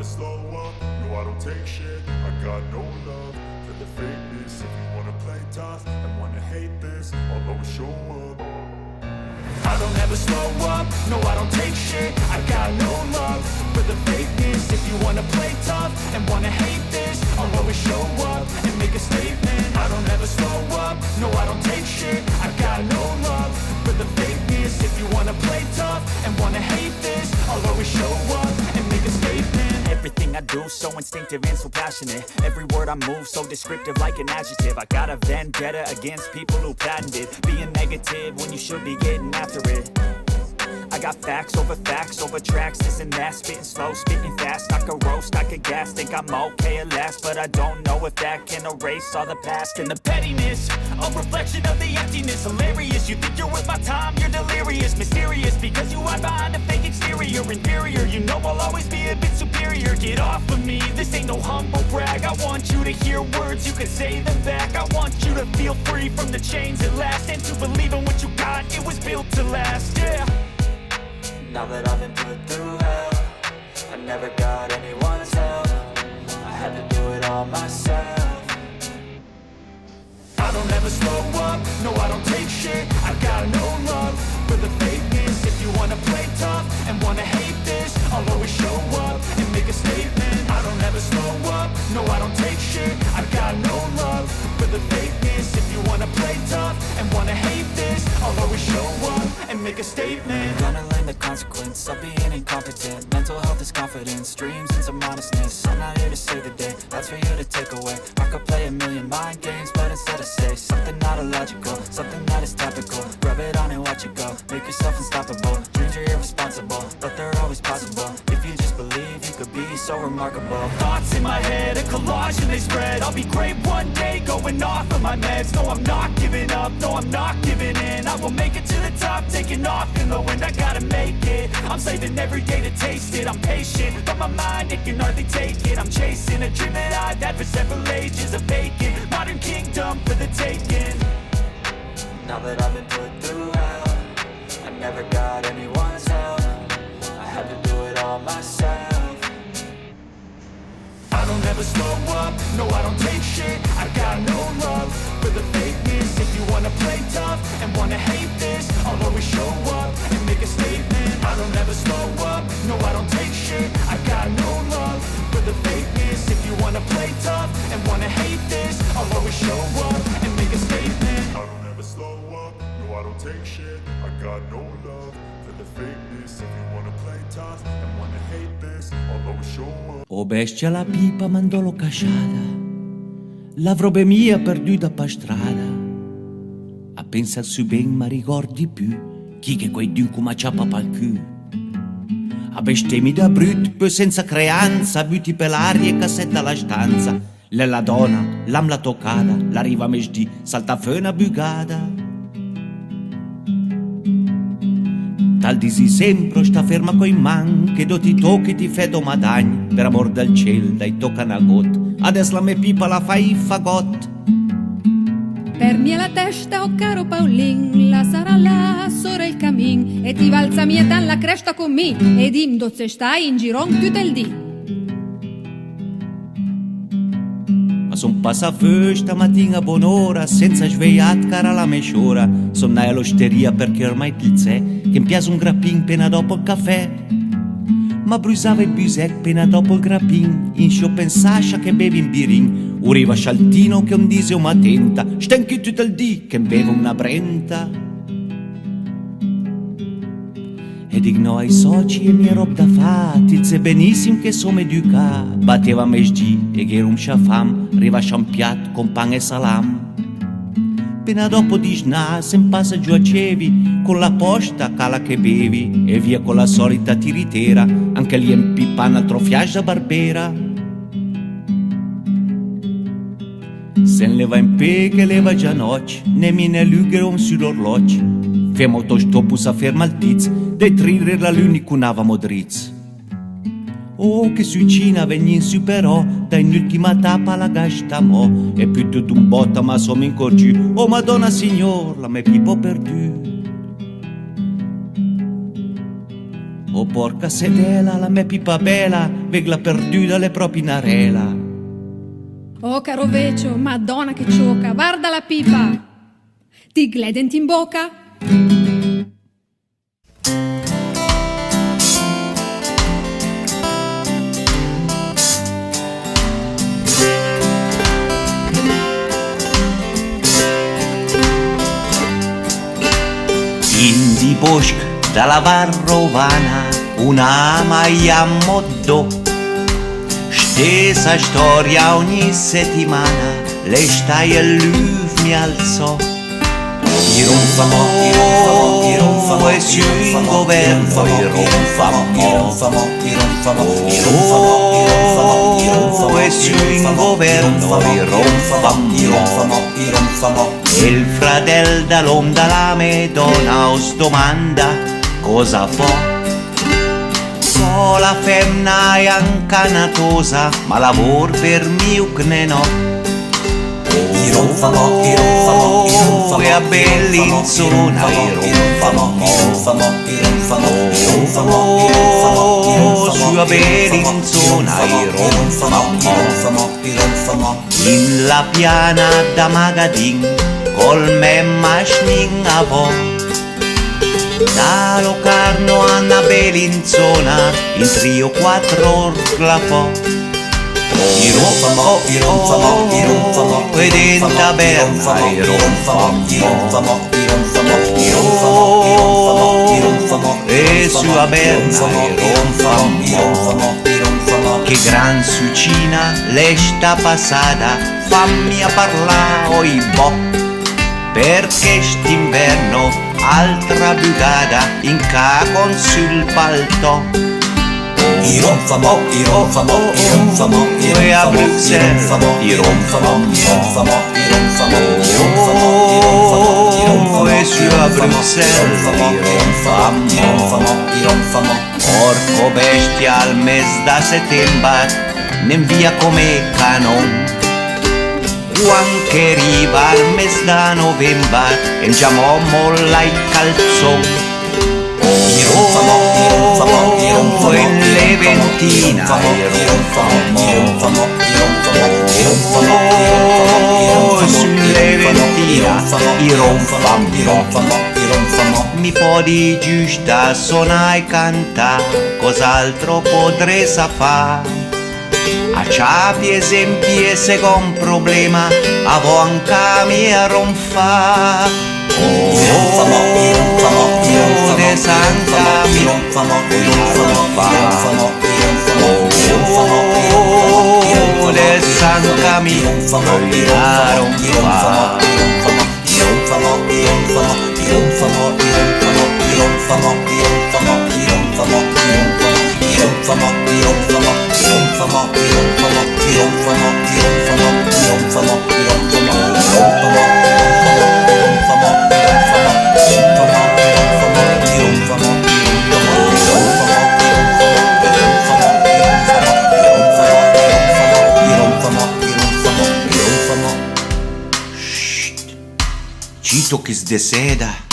slow up, no I don't take shit. I got no love for the fakeness. If you wanna play tough and wanna hate this, I'll always show up. I don't ever slow up, no I don't take shit. I got no love for the fakeness. If you wanna play tough and wanna hate this, I'll always show up and make a statement. I don't ever slow up, no I don't take shit. I got no love for the fakeness. If you wanna play tough and wanna hate this, I'll always show up and make a statement. Everything I do so instinctive and so passionate. Every word I move so descriptive like an adjective. I got a vendetta against people who patented being negative when you should be getting after it. I got facts over tracks, this and that. Spitting slow, spitting fast. I could roast, I could gas. Think I'm okay at last, but I don't know if that can erase all the past. And the pettiness, a reflection of the emptiness. Hilarious, you think you're worth my time, you're delirious. Mysterious, because you hide behind a fake exterior. Inferior, you know I'll always be a bit superior. Get off of me, this ain't no humble brag. I want you to hear words, you can say them back. I want you to feel free from the chains at last, and to believe in what you got, it was built to last, yeah. Now that I've been put through hell, I never got anyone's help. I had to do it all myself. I don't ever slow up, no I don't take shit. I got no love for the fakeness. If you wanna play tough and wanna hate this, I'll always show up and make a statement. I don't ever slow up, no I don't take shit. I got no love for the fakeness. If you wanna play tough and wanna hate this, I'll always show up and make a statement. Gonna learn the consequence of being incompetent. Mental health is confidence, dreams and some modestness. I'm not here to save the day, that's for you to take away. I could play a million mind games, but instead I say something not illogical, something that is topical. Rub it on and watch it go, make yourself unstoppable. Dreams are irresponsible, but they're always possible. If you just believe, you could be so remarkable. Thoughts in my head, a collage and they spread. I'll be great one day, going off of my meds. No, I'm not giving up, no, I'm not giving in. I will make it to the top, taking off in the wind. I gotta make it, I'm saving every day to taste it. I'm patient, but my mind, it can hardly take it. I'm chasing a dream that I've had for several ages. A vacant, modern kingdom for the taking. Now that I've been put through hell, I never got anyone's help. I had to do it all myself. I don't ever slow up, no I don't take shit. I got no love for the fakeness. If you wanna play tough and wanna hate this, I'll always show up and make a statement. I don't ever slow up, no I don't take shit. I got no love for the fakeness. If you wanna play tough and wanna hate this, I'll always show up and make a statement. I don't ever slow up, no I don't take shit. I got no love for the fakeness. If you wanna play tough and wanna hate this, I'll always show up. O bestia la pipa mandò lo casciata, l'avrobe mia perduta per strada. A pensar su ben ma ricordi più, chi che quei due come ciappa pal cù. A bestemmia da brut, poi senza creanza, buti per l'aria e cassetta la stanza. La donna, l'am la toccata, la riva mesdì, salta fena bugata. Tal disi sempre sta ferma coi man, che do ti tocchi ti fedo madagni, per amor del ciel dai tocca una got, adesso la me pipa la fai fagot. Per mia la testa, oh caro Paolin, la sarà là, sora il camin, e ti valza mia tan la cresta con me, ed im dozze stai in giron tutto il dì. Ma son passafeu stamattina a buon'ora, senza svegliat cara la mesciora, sonnai all'osteria perché ormai il zè, che mi piace un grappin pena dopo il caffè. Ma brusava il bisec pena dopo il grappin, in scio pensascia che bevi in birin, uriva scialtino che un dise una tenta, stenchi tutto il dì che beve una brenta. E dignò ai soci e mia rob da fatti, se benissimo che sono educa, batteva mesgi e che era un sciafam, riva sciampiat con pan e salam. Appena dopo di sna, se passa giù a Cevi, con la posta cala che bevi, e via con la solita tiritera, anche lì in pippa un altro fiascio da barbera. Se ne leva in pe che leva già noce, ne mine lugheron sull'orloci, femo autostopus a ferma al tiz, dei trirre la luni cunavamo drizz. Oh, che suicina vegni in superò, da in ultima tappa la gasta mo, e più tutto un botta ma sono incorgiù, oh madonna signor, la me pipo perdù. Oh porca sedela, la mia pipa bella, vegla perduta le proprie narela. Oh caro vecio, madonna che ciocca, guarda la pipa, ti gledenti in bocca? In di bosc dalla Varrovana una maglia moddo, stessa storia ogni settimana, le stai e lui mi alzò. E su in governo e su in governo e il fratel dall'onda la Madonna os domanda cosa fa. Con la femmina è ancanatosa, ma lavor per mio che no. E a Bellinzona su a Bellinzona in la piana da Magadin col me masnin a vo da Locarno a Bellinzona in trio 4 orla fo. Ed in taberna e su a Berna che gran sucina l'esta passata fammi a parlare oi bo perché st'inverno altra bugada in ca con sul palto. E a Bruxelles e su a Bruxelles porco bestia al mes da settembre ne via come canon o anche riva al mes da novembre e già molla il calzone. In Leventina sull'Eventina mi podi giusta suonare e cantare, cos'altro potrei fare? A ciapi esempi e se con problema avo anche mia ronfa. De Santa mi de Santa mi Cito che de seda.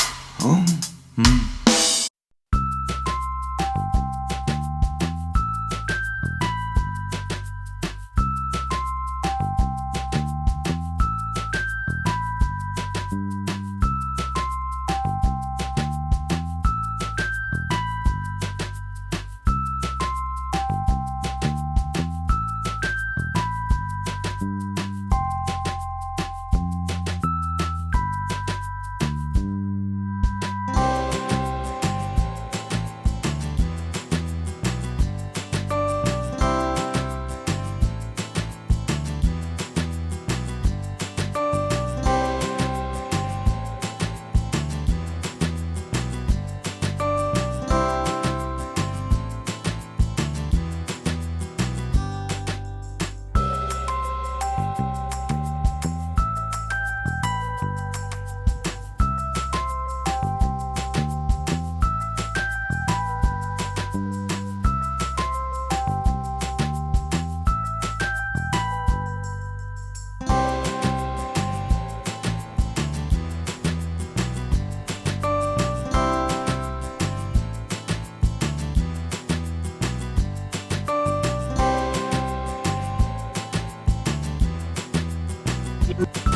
Ciao.